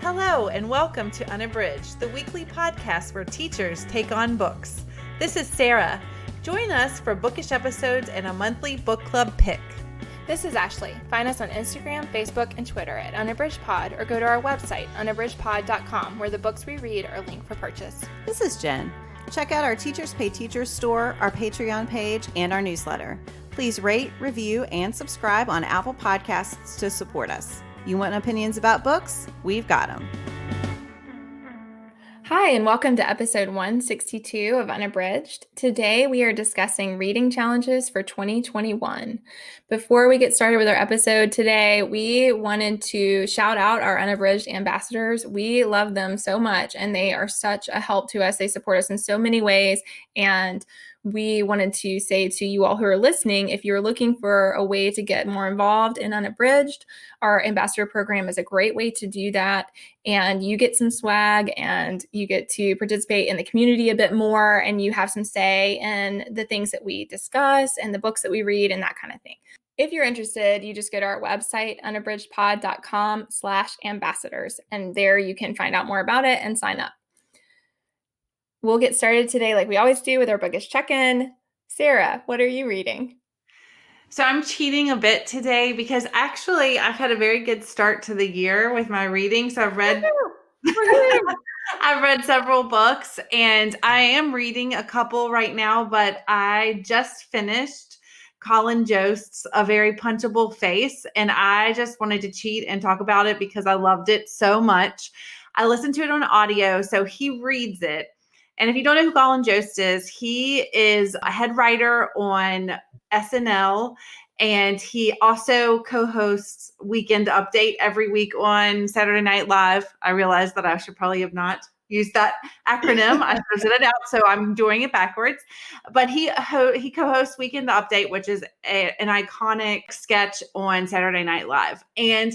Hello and welcome to Unabridged, the weekly podcast where teachers take on books. This is Sarah. Join us for bookish episodes and a monthly book club pick. This is Ashley. Find us on Instagram, Facebook, and Twitter at Unabridgedpod or go to our website, unabridgedpod.com, where the books we read are linked for purchase. This is Jen. Check out our Teachers Pay Teachers store, our Patreon page, and our newsletter. Please rate, review, and subscribe on Apple Podcasts to support us. You want opinions about books? We've got them. Hi, and welcome to episode 162 of Unabridged. Today, we are discussing reading challenges for 2021. Before we get started with our episode today, we wanted to shout out our Unabridged ambassadors. We love them so much, and they are such a help to us. They support us in so many ways, and we wanted to say to you all who are listening, if you're looking for a way to get more involved in Unabridged, our ambassador program is a great way to do that. And you get some swag and you get to participate in the community a bit more, and you have some say in the things that we discuss and the books that we read and that kind of thing. If you're interested, you just go to our website, unabridgedpod.com/ambassadors, and there you can find out more about it and sign up. We'll get started today like we always do with our bookish check-in. Sarah, what are you reading? So I'm cheating a bit today because actually I've had a very good start to the year with my reading. So I've read several books, and I am reading a couple right now, but I just finished Colin Jost's A Very Punchable Face, and I just wanted to cheat and talk about it because I loved it so much. I listened to it on audio, so he reads it. And if you don't know who Colin Jost is, he is a head writer on SNL, and he also co-hosts Weekend Update every week on Saturday Night Live. I realized that I should probably have not used that acronym. I should have said it out, so I'm doing it backwards. But he co-hosts Weekend Update, which is an iconic sketch on Saturday Night Live. And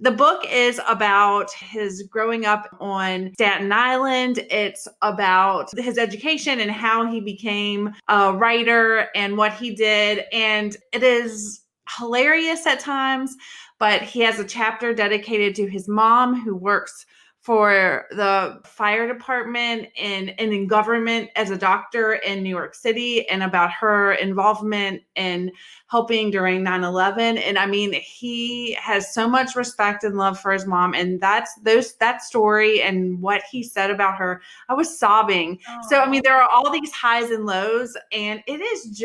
the book is about his growing up on Staten Island. It's about his education and how he became a writer and what he did. And it is hilarious at times, but he has a chapter dedicated to his mom, who works for the fire department and in government as a doctor in New York City, and about her involvement in helping during 9/11. And I mean, he has so much respect and love for his mom. And that story and what he said about her, I was sobbing. Aww. So, I mean, there are all these highs and lows, and it is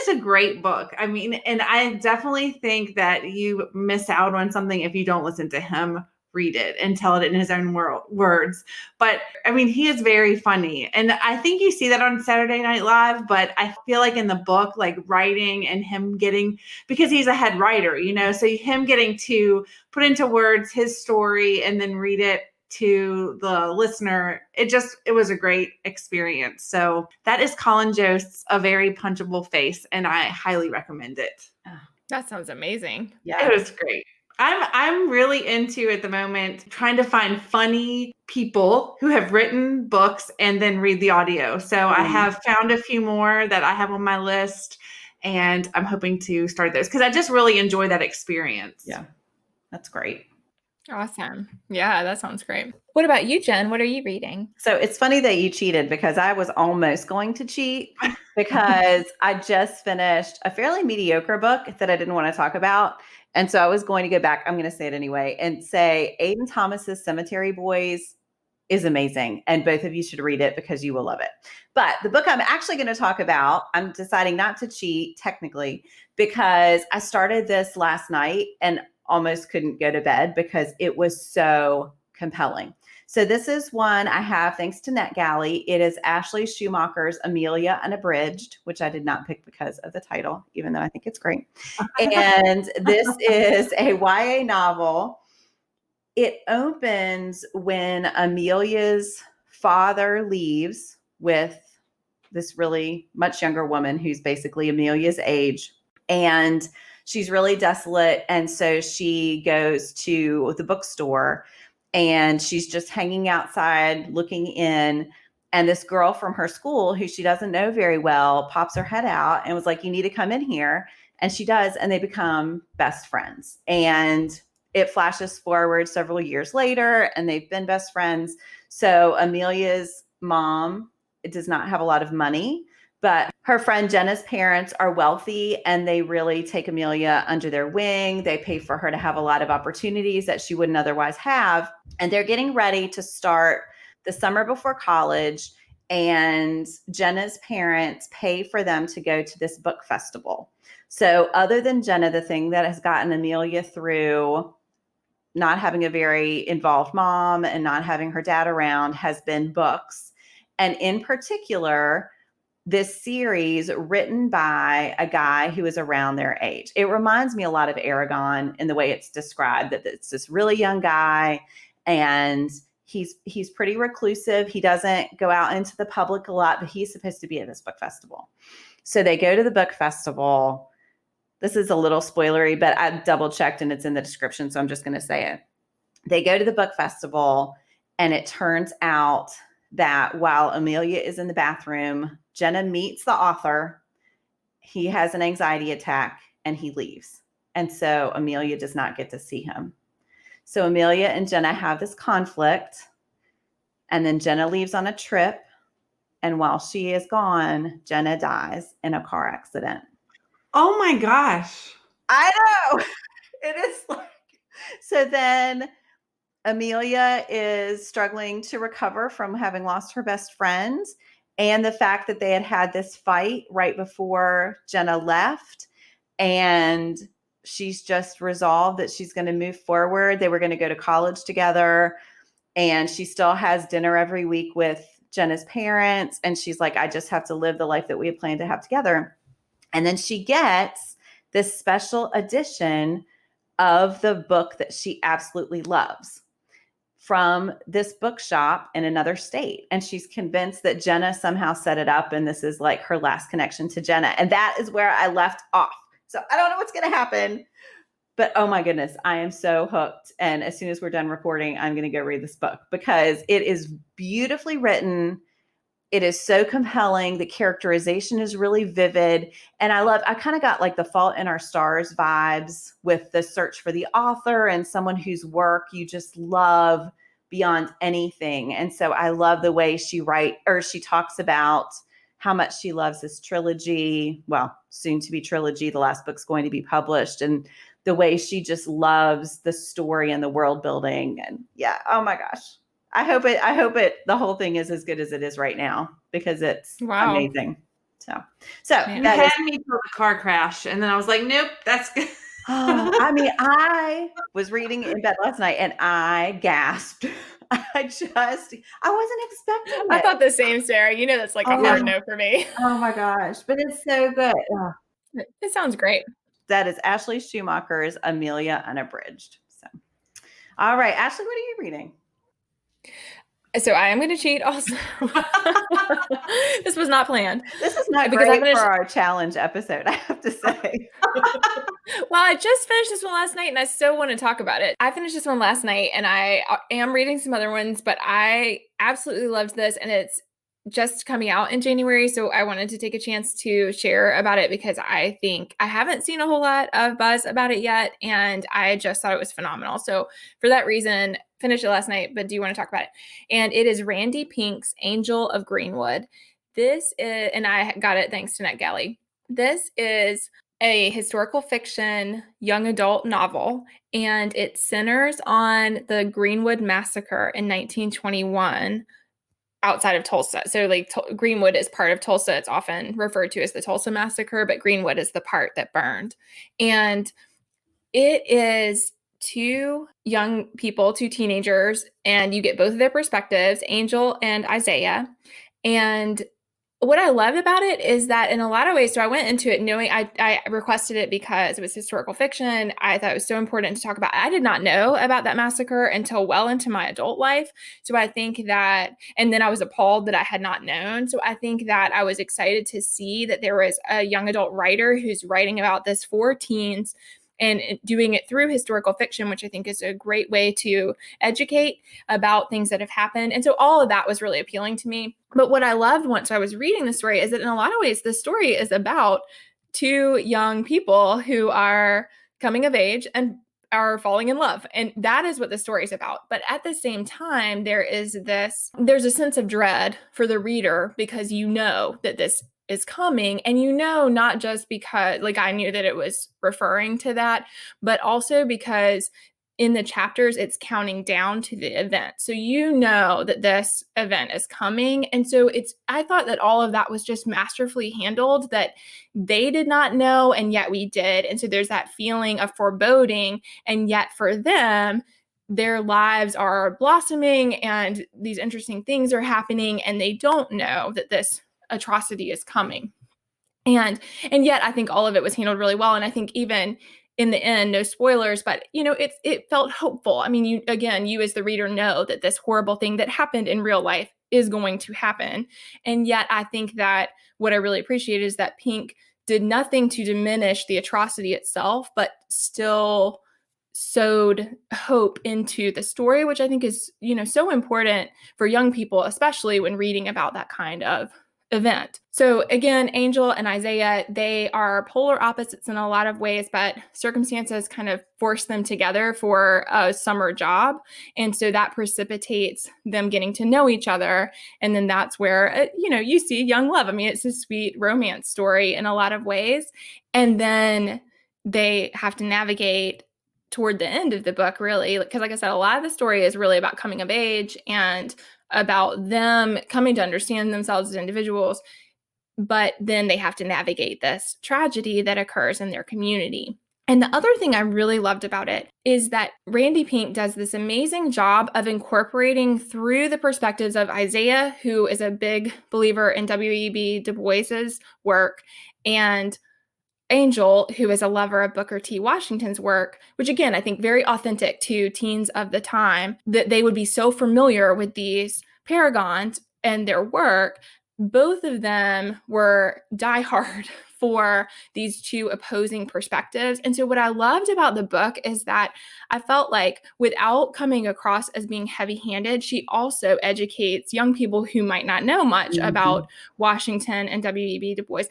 a great book. I mean, and I definitely think that you miss out on something if you don't listen to him read it and tell it in his own words. But I mean, he is very funny. And I think you see that on Saturday Night Live, but I feel like in the book, like writing and him getting, because he's a head writer, so him getting to put into words his story and then read it to the listener, it was a great experience. So that is Colin Jost's A Very Punchable Face, and I highly recommend it. That sounds amazing. Yeah, it was great. I'm really into, at the moment, trying to find funny people who have written books and then read the audio. So I have found a few more that I have on my list, and I'm hoping to start those because I just really enjoy that experience. Yeah, that's great. Awesome. Yeah, that sounds great. What about you, Jen? What are you reading? So it's funny that you cheated because I was almost going to cheat because I just finished a fairly mediocre book that I didn't want to talk about. And so I was going to go back, I'm going to say it anyway, and say Aiden Thomas's Cemetery Boys is amazing. And both of you should read it because you will love it. But the book I'm actually going to talk about, I'm deciding not to cheat technically because I started this last night and almost couldn't go to bed because it was so compelling. So this is one I have thanks to NetGalley. It is Ashley Schumacher's Amelia Unabridged, which I did not pick because of the title, even though I think it's great. And this is a YA novel. It opens when Amelia's father leaves with this really much younger woman who's basically Amelia's age. And she's really desolate. And so she goes to the bookstore and she's just hanging outside looking in. And this girl from her school who she doesn't know very well pops her head out and was like, you need to come in here. And she does. And they become best friends. And it flashes forward several years later, and they've been best friends. So Amelia's mom does not have a lot of money, but her friend Jenna's parents are wealthy, and they really take Amelia under their wing. They pay for her to have a lot of opportunities that she wouldn't otherwise have. And they're getting ready to start the summer before college. And Jenna's parents pay for them to go to this book festival. So other than Jenna, the thing that has gotten Amelia through not having a very involved mom and not having her dad around has been books. And in particular, this series written by a guy who is around their age. It reminds me a lot of Aragon in the way it's described, that it's this really young guy, and he's pretty reclusive. He doesn't go out into the public a lot, but he's supposed to be at this book festival. So they go to the book festival. This is a little spoilery, but I double checked and it's in the description, so I'm just going to say it. They go to the book festival, and it turns out that while Amelia is in the bathroom, Jenna meets the author. He has an anxiety attack and he leaves. And so Amelia does not get to see him. So Amelia and Jenna have this conflict, and then Jenna leaves on a trip. And while she is gone, Jenna dies in a car accident. Oh my gosh. I know. It is like, so then Amelia is struggling to recover from having lost her best friend, and the fact that they had this fight right before Jenna left, and she's just resolved that she's going to move forward. They were going to go to college together, and she still has dinner every week with Jenna's parents, and she's like, I just have to live the life that we had planned to have together. And then she gets this special edition of the book that she absolutely loves from this bookshop in another state. And she's convinced that Jenna somehow set it up, and this is like her last connection to Jenna. And that is where I left off. So I don't know what's going to happen, but oh my goodness, I am so hooked. And as soon as we're done recording, I'm going to go read this book because it is beautifully written. It is so compelling. The characterization is really vivid. And I kind of got like the Fault in Our Stars vibes with the search for the author and someone whose work you just love beyond anything. And so I love the way she talks about how much she loves this trilogy, well, soon to be trilogy. The last book's going to be published, and the way she just loves the story and the world building. And yeah, oh my gosh. I hope the whole thing is as good as it is right now, because it's amazing. So you had me for the car crash, and then I was like, nope, that's good. I mean, I was reading in bed last night and I gasped. I wasn't expecting it. I thought the same, Sarah. You know, that's like a hard no for me. Oh my gosh, but it's so good. It sounds great. That is Ashley Schumacher's Amelia Unabridged. So, all right, Ashley, what are you reading? So I am going to cheat also. This was not planned. This is not great for our challenge episode, I have to say. Well, I just finished this one last night, and I so want to talk about it. I finished this one last night, and I am reading some other ones, but I absolutely loved this, and it's just coming out in January, so I wanted to take a chance to share about it because I think I haven't seen a whole lot of buzz about it yet, and I just thought it was phenomenal. So for that reason, finished it last night, but do you want to talk about it? And it is Randy Pink's Angel of Greenwood. This is, and I got it thanks to NetGalley. This is a historical fiction young adult novel, and it centers on the Greenwood Massacre in 1921 outside of Tulsa. So like Greenwood is part of Tulsa. It's often referred to as the Tulsa Massacre, but Greenwood is the part that burned. And it is two young people, two teenagers, and you get both of their perspectives, Angel and Isaiah. And what I loved about it is that in a lot of ways, so I went into it knowing I requested it because it was historical fiction. I thought it was so important to talk about. I did not know about that massacre until well into my adult life. So I think that, and then I was appalled that I had not known. So I think that I was excited to see that there was a young adult writer who's writing about this for teens and doing it through historical fiction, which I think is a great way to educate about things that have happened. And so all of that was really appealing to me. But what I loved once I was reading the story is that in a lot of ways, the story is about two young people who are coming of age and are falling in love. And that is what the story is about. But at the same time, there's a sense of dread for the reader because you know that this is coming, and you know, not just because like I knew that it was referring to that, but also because in the chapters it's counting down to the event. So you know that this event is coming. And so I thought that all of that was just masterfully handled, that they did not know and yet we did. And so there's that feeling of foreboding, and yet for them, their lives are blossoming and these interesting things are happening, and they don't know that this atrocity is coming. And yet I think all of it was handled really well. And I think even in the end, no spoilers, but it felt hopeful. I mean, you as the reader know that this horrible thing that happened in real life is going to happen. And yet I think that what I really appreciate is that Pink did nothing to diminish the atrocity itself, but still sowed hope into the story, which I think is, so important for young people, especially when reading about that kind of event. So again, Angel and Isaiah, they are polar opposites in a lot of ways, but circumstances kind of force them together for a summer job. And so that precipitates them getting to know each other. And then that's where, you see young love. I mean, it's a sweet romance story in a lot of ways. And then they have to navigate toward the end of the book, really, because like I said, a lot of the story is really about coming of age and about them coming to understand themselves as individuals, but then they have to navigate this tragedy that occurs in their community. And the other thing I really loved about it is that Randy Pink does this amazing job of incorporating through the perspectives of Isaiah, who is a big believer in W.E.B. Du Bois's work, and Angel, who is a lover of Booker T. Washington's work, which again, I think very authentic to teens of the time, that they would be so familiar with these paragons and their work. Both of them were diehard for these two opposing perspectives. And so what I loved about the book is that I felt like without coming across as being heavy-handed, she also educates young people who might not know much about Washington and W.E.B. Du Bois.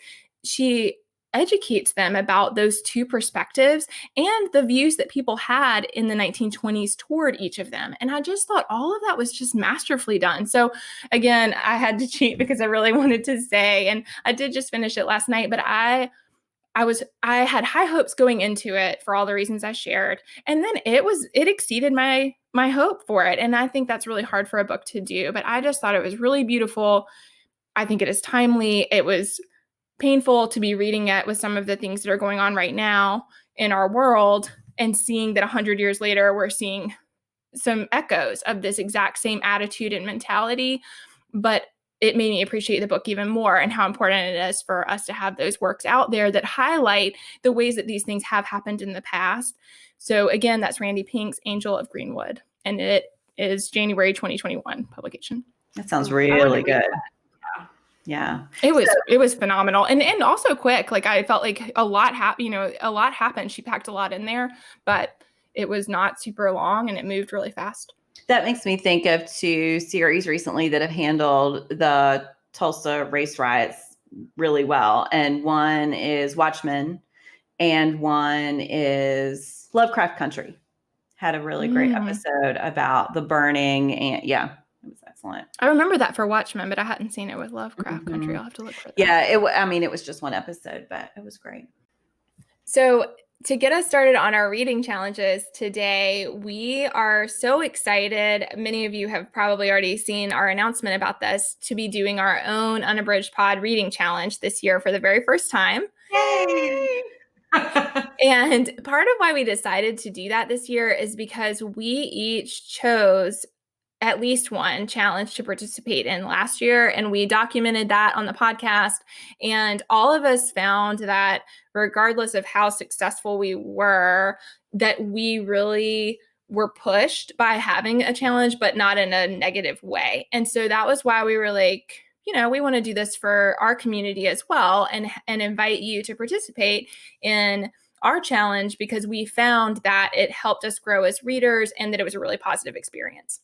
She educates them about those two perspectives and the views that people had in the 1920s toward each of them. And I just thought all of that was just masterfully done. So again, I had to cheat because I really wanted to say, and I did just finish it last night, but I had high hopes going into it for all the reasons I shared. And then it exceeded my hope for it. And I think that's really hard for a book to do, but I just thought it was really beautiful. I think it is timely. It was painful to be reading it with some of the things that are going on right now in our world, and seeing that 100 years later, we're seeing some echoes of this exact same attitude and mentality. But it made me appreciate the book even more, and how important it is for us to have those works out there that highlight the ways that these things have happened in the past. So again, that's Randy Pink's Angel of Greenwood, and it is January 2021 publication. That sounds really good. Yeah. It was phenomenal, and also quick. Like I felt like a lot happened. She packed a lot in there, but it was not super long and it moved really fast. That makes me think of two series recently that have handled the Tulsa race riots really well. And one is Watchmen and one is Lovecraft Country. Had a really great episode about the burning, and yeah, it was excellent. I remember that for Watchmen, but I hadn't seen it with Lovecraft Country. I'll have to look for that. Yeah, it was just one episode, but it was great. So to get us started on our reading challenges today, we are so excited. Many of you have probably already seen our announcement about this, to be doing our own Unabridged Pod reading challenge this year for the very first time. Yay! And part of why we decided to do that this year is because we each chose at least one challenge to participate in last year, and we documented that on the podcast. And all of us found that regardless of how successful we were, that we really were pushed by having a challenge, but not in a negative way. And so that was why we were like, we want to do this for our community as well, and invite you to participate in our challenge, because we found that it helped us grow as readers and that it was a really positive experience.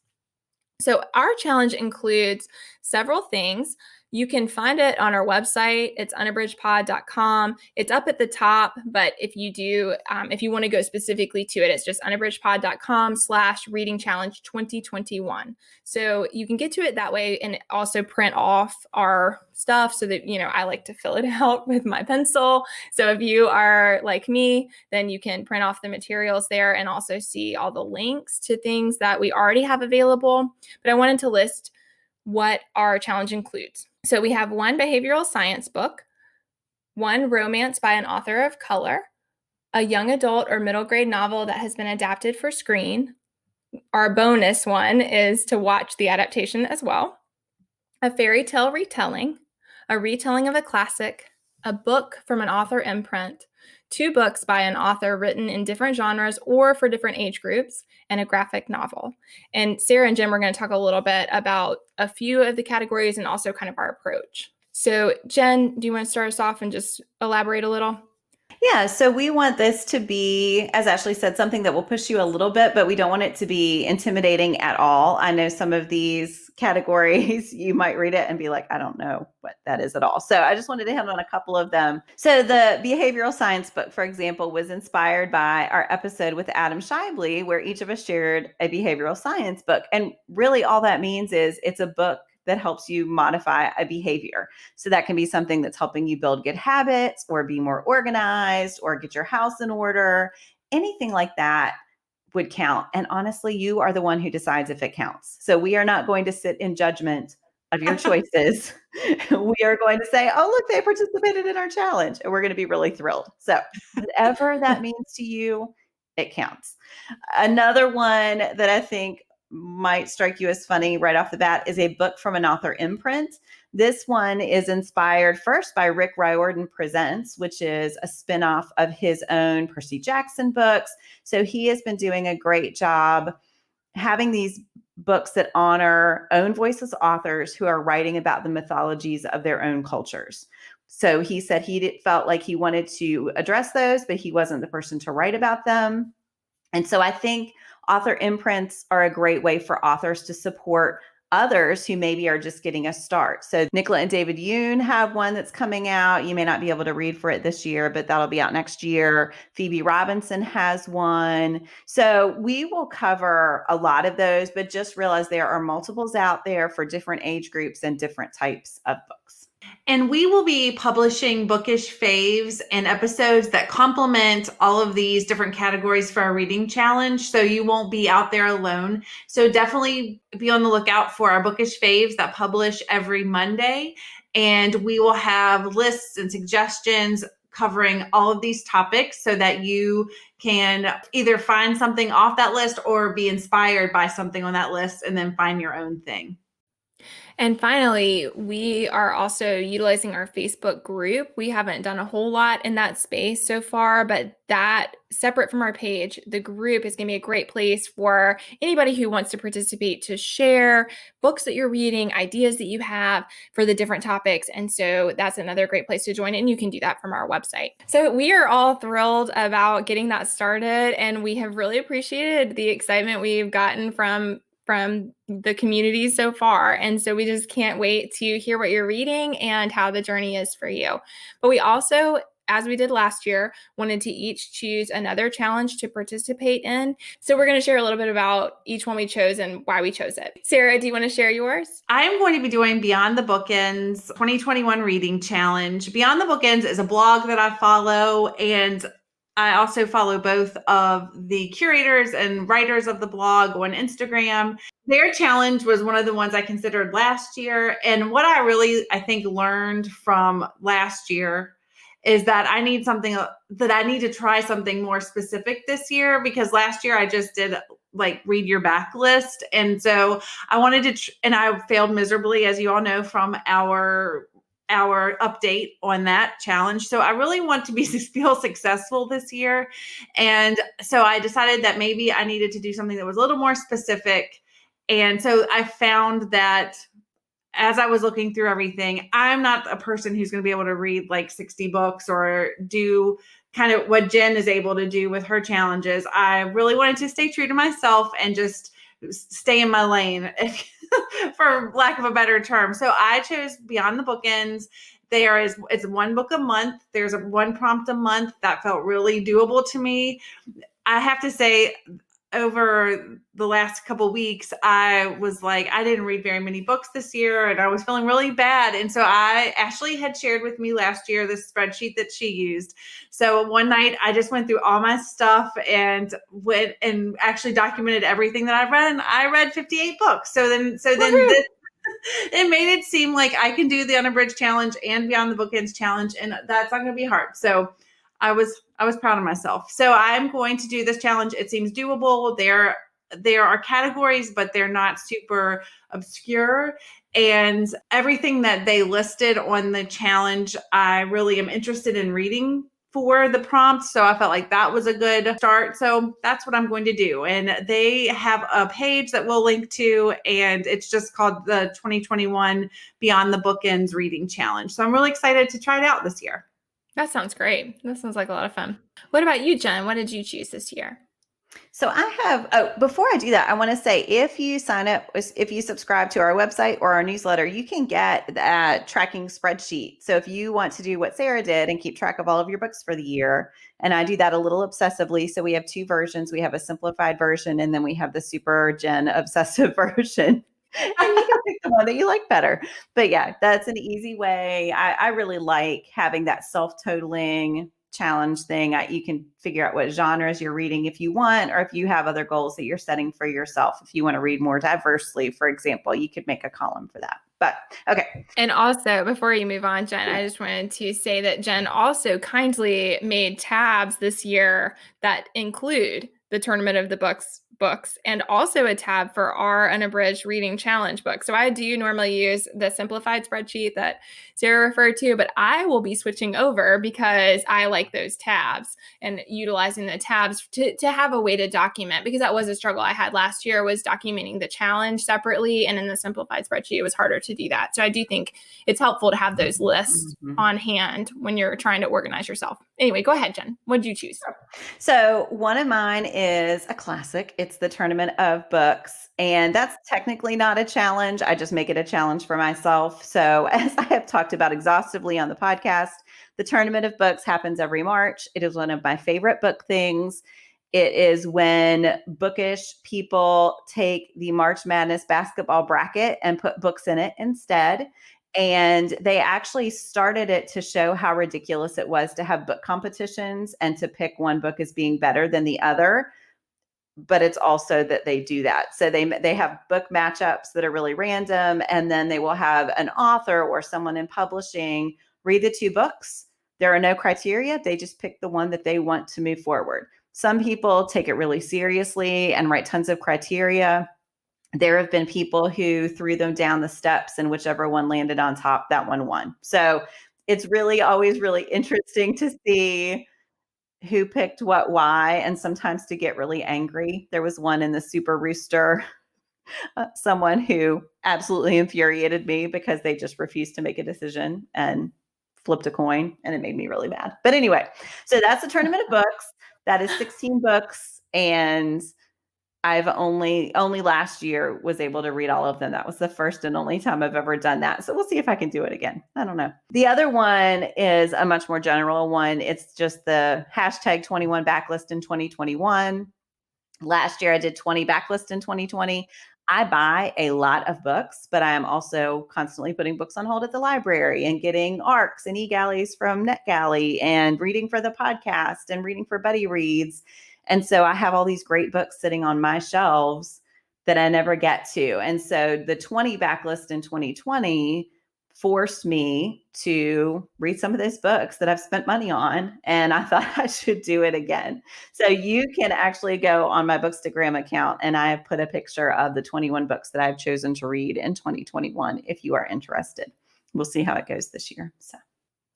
So our challenge includes several things. You can find it on our website. It's unabridgedpod.com. It's up at the top, but if you want to go specifically to it, it's just unabridgedpod.com/reading challenge 2021. So you can get to it that way and also print off our stuff so that, I like to fill it out with my pencil. So if you are like me, then you can print off the materials there and also see all the links to things that we already have available. But I wanted to list what our challenge includes. So we have one behavioral science book, one romance by an author of color, a young adult or middle grade novel that has been adapted for screen. Our bonus one is to watch the adaptation as well, a fairy tale retelling, a retelling of a classic, a book from an author imprint, 2 books by an author written in different genres or for different age groups, and a graphic novel. And Sarah and Jim are going to talk a little bit about a few of the categories and also kind of our approach. So Jen, do you want to start us off and just elaborate a little? Yeah, so we want this to be, as Ashley said, something that will push you a little bit, but we don't want it to be intimidating at all. I know some of these categories, you might read it and be like, I don't know what that is at all. So I just wanted to hit on a couple of them. So the behavioral science book, for example, was inspired by our episode with Adam Shibley, where each of us shared a behavioral science book. And really all that means is it's a book that helps you modify a behavior. So that can be something that's helping you build good habits or be more organized or get your house in order. Anything like that would count. And honestly, you are the one who decides if it counts. So we are not going to sit in judgment of your choices. We are going to say, oh, look, they participated in our challenge. And we're going to be really thrilled. So whatever that means to you, it counts. Another one that I think might strike you as funny right off the bat is a book from an author imprint. This one is inspired first by Rick Riordan Presents, which is a spinoff of his own Percy Jackson books. So he has been doing a great job having these books that honor own voices authors who are writing about the mythologies of their own cultures. So he said he felt like he wanted to address those, but he wasn't the person to write about them. And so I think author imprints are a great way for authors to support others who maybe are just getting a start. So Nicola and David Yoon have one that's coming out. You may not be able to read for it this year, but that'll be out next year. Phoebe Robinson has one. So we will cover a lot of those, but just realize there are multiples out there for different age groups and different types of books. And we will be publishing bookish faves and episodes that complement all of these different categories for our reading challenge. So you won't be out there alone. So definitely be on the lookout for our bookish faves that publish every Monday. And we will have lists and suggestions covering all of these topics so that you can either find something off that list or be inspired by something on that list and then find your own thing. And finally, we are also utilizing our Facebook group. We haven't done a whole lot in that space so far, but that separate from our page, the group is going to be a great place for anybody who wants to participate to share books that you're reading, ideas that you have for the different topics. And so that's another great place to join. And you can do that from our website. So we are all thrilled about getting that started. And we have really appreciated the excitement we've gotten from the community so far. And so we just can't wait to hear what you're reading and how the journey is for you. But we also, as we did last year, wanted to each choose another challenge to participate in. So we're going to share a little bit about each one we chose and why we chose it. Sarah, do you want to share yours? I am going to be doing Beyond the Bookends 2021 Reading Challenge. Beyond the Bookends is a blog that I follow, and I also follow both of the curators and writers of the blog on Instagram. Their challenge was one of the ones I considered last year. And what I think learned from last year is that I need to try something more specific this year, because last year I just did like read your backlist. And so I wanted to, and I failed miserably, as you all know, from our update on that challenge. So I really want to feel successful this year. And so I decided that maybe I needed to do something that was a little more specific. And so I found that as I was looking through everything, I'm not a person who's going to be able to read like 60 books or do kind of what Jen is able to do with her challenges. I really wanted to stay true to myself and just stay in my lane, for lack of a better term. So I chose Beyond the Bookends. It's one book a month. There's one prompt a month. That felt really doable to me. I have to say, over the last couple weeks, I was like, I didn't read very many books this year, and I was feeling really bad. And so Ashley had shared with me last year this spreadsheet that she used. So one night I just went through all my stuff and went and actually documented everything that I've read. And I read 58 books. So then this, it made it seem like I can do the Unabridged challenge and Beyond the Bookends challenge, and that's not going to be hard. So I was proud of myself. So I'm going to do this challenge. It seems doable. There are categories, but they're not super obscure. And everything that they listed on the challenge, I really am interested in reading for the prompt. So I felt like that was a good start. So that's what I'm going to do. And they have a page that we'll link to, and it's just called the 2021 Beyond the Bookends Reading Challenge. So I'm really excited to try it out this year. That sounds great. That sounds like a lot of fun. What about you, Jen? What did you choose this year? So before I do that, I want to say, if you subscribe to our website or our newsletter, you can get that tracking spreadsheet. So if you want to do what Sarah did and keep track of all of your books for the year, and I do that a little obsessively. So we have two versions. We have a simplified version, and then we have the super Jen obsessive version. And you can pick the one that you like better. But yeah, that's an easy way. I really like having that self-totaling challenge thing. You can figure out what genres you're reading if you want, or if you have other goals that you're setting for yourself. If you want to read more diversely, for example, you could make a column for that. But okay. And also, before you move on, Jen, I just wanted to say that Jen also kindly made tabs this year that include the Tournament of the Books and also a tab for our Unabridged Reading Challenge book. So I do normally use the simplified spreadsheet that Sarah referred to, but I will be switching over because I like those tabs and utilizing the tabs to have a way to document, because that was a struggle I had last year, was documenting the challenge separately, and in the simplified spreadsheet it was harder to do that. So I do think it's helpful to have those lists on hand when you're trying to organize yourself. Anyway, go ahead, Jen. What did you choose? So one of mine is a classic. It's the Tournament of Books, and that's technically not a challenge. I just make it a challenge for myself. So as I have talked about exhaustively on the podcast, the Tournament of Books happens every March. It is one of my favorite book things. It is when bookish people take the March Madness basketball bracket and put books in it instead. And they actually started it to show how ridiculous it was to have book competitions and to pick one book as being better than the other. But it's also that they do that. So they have book matchups that are really random, and then they will have an author or someone in publishing read the two books. There are no criteria. They just pick the one that they want to move forward. Some people take it really seriously and write tons of criteria. There have been people who threw them down the steps, and whichever one landed on top, that one won. So it's really always really interesting to see who picked what, why, and sometimes to get really angry. There was one in the Super Rooster, someone who absolutely infuriated me because they just refused to make a decision and flipped a coin, and it made me really mad. But anyway, so that's the Tournament of Books. That is 16 books, and I've only last year was able to read all of them. That was the first and only time I've ever done that. So we'll see if I can do it again. I don't know. The other one is a much more general one. It's just the hashtag 21 backlist in 2021. Last year I did 20 backlist in 2020. I buy a lot of books, but I am also constantly putting books on hold at the library and getting ARCs and e-galleys from NetGalley and reading for the podcast and reading for Buddy Reads. And so I have all these great books sitting on my shelves that I never get to. And so the 20 backlist in 2020 forced me to read some of those books that I've spent money on. And I thought I should do it again. So you can actually go on my Bookstagram account, and I have put a picture of the 21 books that I've chosen to read in 2021 if you are interested. We'll see how it goes this year. So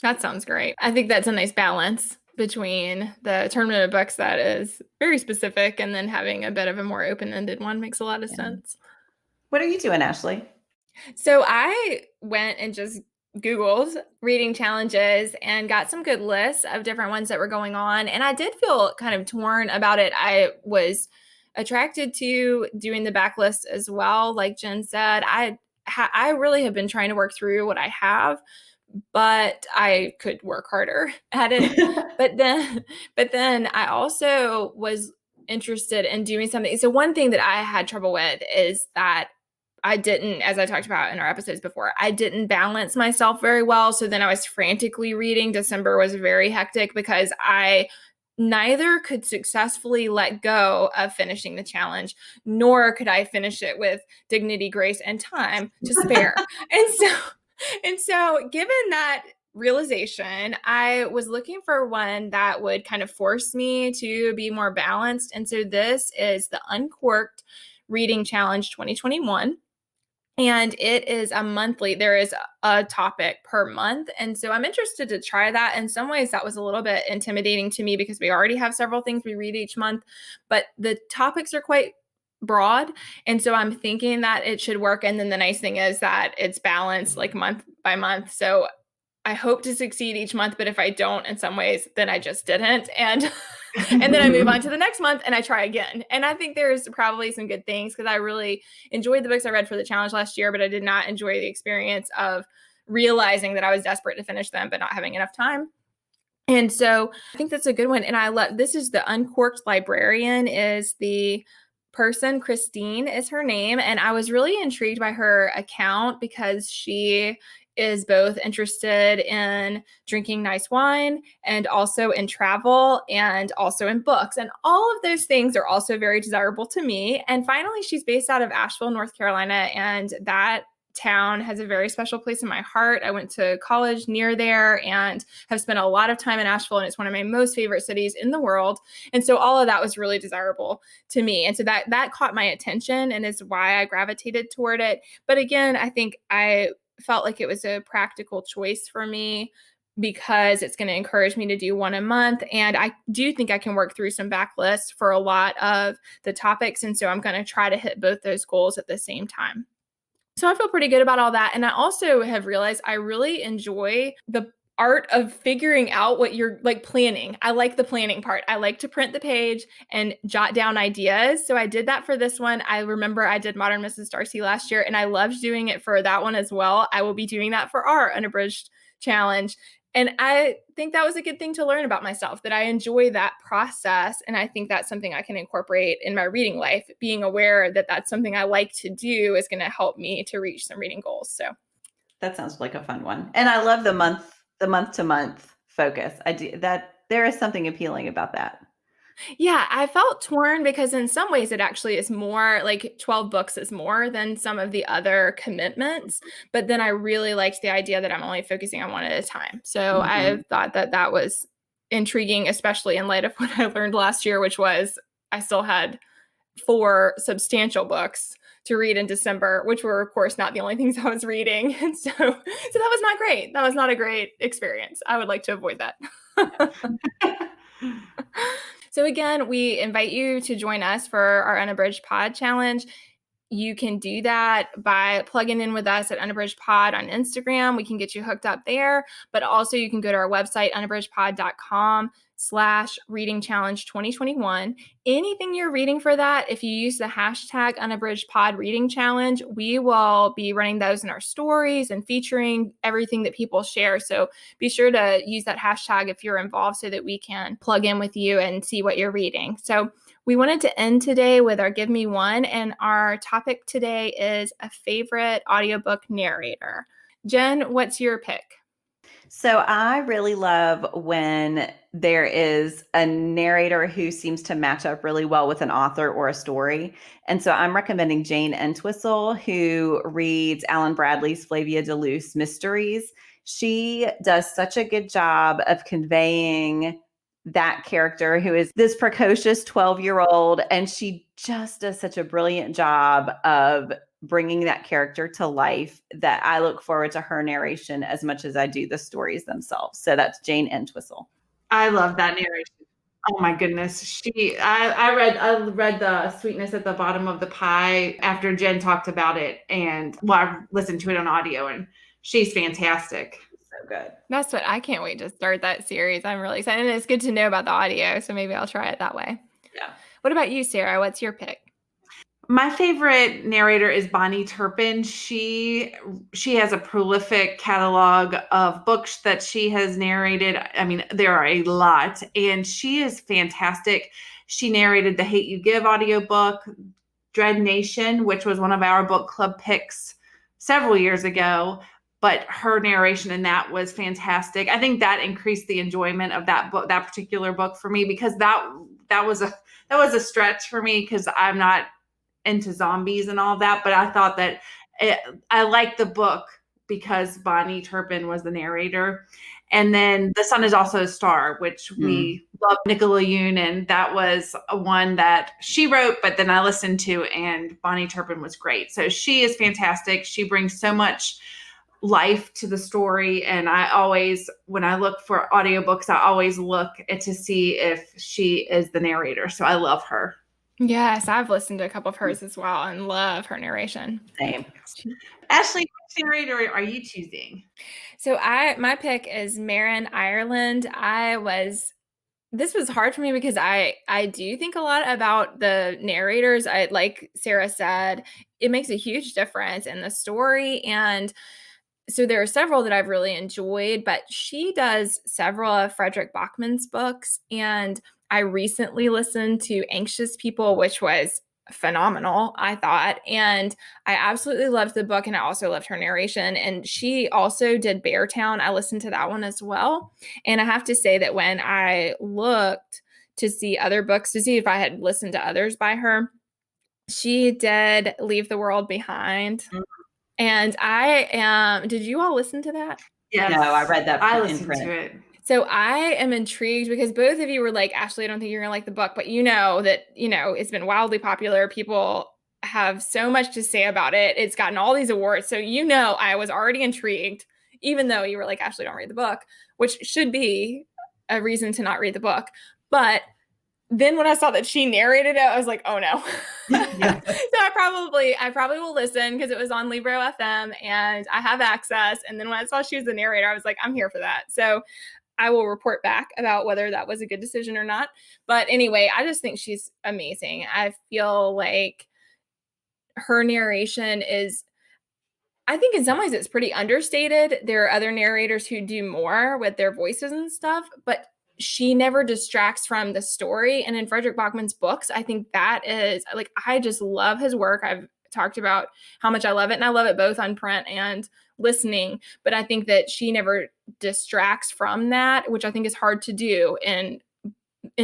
that sounds great. I think that's a nice balance between the Tournament of Books that is very specific and then having a bit of a more open-ended one makes a lot of sense. What are you doing, Ashley? So I went and just Googled reading challenges and got some good lists of different ones that were going on. And I did feel kind of torn about it. I was attracted to doing the backlist as well. Like Jen said, I really have been trying to work through what I have, but I could work harder at it. but then I also was interested in doing something. So one thing that I had trouble with is that I didn't, as I talked about in our episodes before, I didn't balance myself very well. So then I was frantically reading. December was very hectic because I neither could successfully let go of finishing the challenge, nor could I finish it with dignity, grace, and time to spare. And so given that realization, I was looking for one that would kind of force me to be more balanced. And so this is the Uncorked Reading Challenge 2021. And it is a monthly, there is a topic per month. And so I'm interested to try that. In some ways, that was a little bit intimidating to me because we already have several things we read each month, but the topics are quite broad. And so I'm thinking that it should work. And then the nice thing is that it's balanced like month by month. So I hope to succeed each month, but if I don't in some ways, then I just didn't. And and then I move on to the next month and I try again. And I think there's probably some good things because I really enjoyed the books I read for the challenge last year, but I did not enjoy the experience of realizing that I was desperate to finish them, but not having enough time. And so I think that's a good one. And I love, this is the Uncorked Librarian is the person. Christine is her name. And I was really intrigued by her account because she is both interested in drinking nice wine and also in travel and also in books. And all of those things are also very desirable to me. And finally, she's based out of Asheville, North Carolina. And that town has a very special place in my heart. I went to college near there and have spent a lot of time in Asheville, and it's one of my most favorite cities in the world. And so all of that was really desirable to me. And so that caught my attention and is why I gravitated toward it. But again, I think I felt like it was a practical choice for me because it's going to encourage me to do one a month. And I do think I can work through some backlists for a lot of the topics. And so I'm going to try to hit both those goals at the same time. So I feel pretty good about all that. And I also have realized I really enjoy the art of figuring out what you're like planning. I like the planning part. I like to print the page and jot down ideas. So I did that for this one. I remember I did Modern Mrs. Darcy last year and I loved doing it for that one as well. I will be doing that for our Unabridged challenge. And I think that was a good thing to learn about myself, that I enjoy that process. And I think that's something I can incorporate in my reading life. Being aware that that's something I like to do is going to help me to reach some reading goals. So that sounds like a fun one. And I love the month to month focus. I do that. There is something appealing about that. Yeah, I felt torn because in some ways it actually is more like 12 books is more than some of the other commitments. But then I really liked the idea that I'm only focusing on one at a time. So I thought that was intriguing, especially in light of what I learned last year, which was I still had 4 substantial books to read in December, which were, of course, not the only things I was reading. And so that was not great. That was not a great experience. I would like to avoid that. So again, we invite you to join us for our Unabridged Pod Challenge. You can do that by plugging in with us at Unabridged Pod on Instagram. We can get you hooked up there, but also you can go to our website, unabridgedpod.com/reading challenge 2021. Anything you're reading for that, if you use the hashtag Unabridged Pod Reading Challenge, we will be running those in our stories and featuring everything that people share. So be sure to use that hashtag if you're involved so that we can plug in with you and see what you're reading. So we wanted to end today with our Give Me One, and our topic today is a favorite audiobook narrator. Jen, what's your pick? So I really love when there is a narrator who seems to match up really well with an author or a story. And so I'm recommending Jane Entwistle, who reads Alan Bradley's Flavia de Luce Mysteries. She does such a good job of conveying that character who is this precocious 12-year-old. And she just does such a brilliant job of bringing that character to life that I look forward to her narration as much as I do the stories themselves. So that's Jane Entwistle. I love that narration. Oh my goodness. I read The Sweetness at the Bottom of the Pie after Jen talked about it, and I listened to it on audio, and she's fantastic. So good. That's what I can't wait to start that series. I'm really excited. And it's good to know about the audio, so maybe I'll try it that way. Yeah. What about you, Sarah? What's your pick? My favorite narrator is Bonnie Turpin. She has a prolific catalog of books that she has narrated. I mean, there are a lot, and she is fantastic. She narrated the Hate You Give audiobook, Dread Nation, which was one of our book club picks several years ago, but her narration in that was fantastic. I think that increased the enjoyment of that book, that particular book for me, because that was a stretch for me because I'm not into zombies and all that, but I thought that I liked the book because Bonnie Turpin was the narrator. And then The Sun is Also a Star, which we love, Nicola Yoon, and that was one that she wrote, but then I listened to, and Bonnie Turpin was great. So she is fantastic. She brings so much life to the story, and I always, when I look for audiobooks, I always look to see if she is the narrator. So I love her. Yes, I've listened to a couple of hers as well and love her narration. Same. Ashley, which narrator are you choosing? So my pick is Marin Ireland. This was hard for me because I do think a lot about the narrators. Like Sarah said, it makes a huge difference in the story. And so there are several that I've really enjoyed, but she does several of Frederick Bachman's books. And I recently listened to Anxious People, which was phenomenal, I thought. And I absolutely loved the book, and I also loved her narration. And she also did Beartown. I listened to that one as well. And I have to say that when I looked to see other books, to see if I had listened to others by her, she did Leave the World Behind. And did you all listen to that? Yes. No, I read that. I listened to it. So I am intrigued because both of you were like, Ashley, I don't think you're going to like the book, but you know that, it's been wildly popular. People have so much to say about it. It's gotten all these awards. So, I was already intrigued, even though you were like, Ashley, don't read the book, which should be a reason to not read the book. But then when I saw that she narrated it, I was like, oh no. Yeah. So I probably will listen because it was on Libro FM and I have access. And then when I saw she was the narrator, I was like, I'm here for that. So I will report back about whether that was a good decision or not. But anyway, I just think she's amazing. I feel like her narration I think in some ways it's pretty understated. There are other narrators who do more with their voices and stuff, but she never distracts from the story. And in Frederick Bachman's books, I think that is I just love his work. I've talked about how much I love it, and I love it both on print and listening, but I think that she never distracts from that, which I think is hard to do in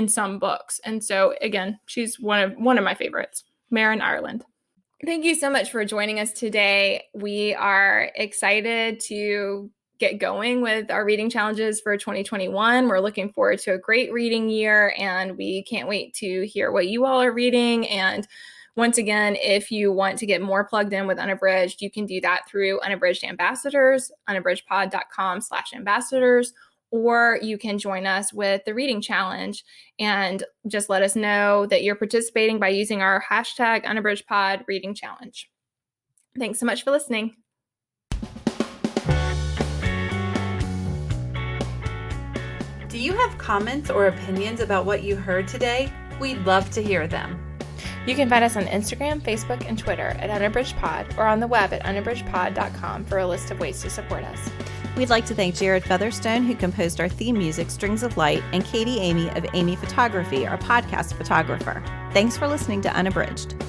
some books. And so again, she's one of my favorites, Marin Ireland. Thank you so much for joining us today. We are excited to get going with our reading challenges for 2021. We're looking forward to a great reading year, and we can't wait to hear what you all are reading. And once again, if you want to get more plugged in with Unabridged, you can do that through Unabridged Ambassadors, unabridgedpod.com/ambassadors, or you can join us with the reading challenge and just let us know that you're participating by using our hashtag UnabridgedPod reading challenge. Thanks so much for listening. Do you have comments or opinions about what you heard today? We'd love to hear them. You can find us on Instagram, Facebook, and Twitter at UnabridgedPod, or on the web at unabridgedpod.com for a list of ways to support us. We'd like to thank Jared Featherstone, who composed our theme music, Strings of Light, and Katie Amy of Amy Photography, our podcast photographer. Thanks for listening to Unabridged.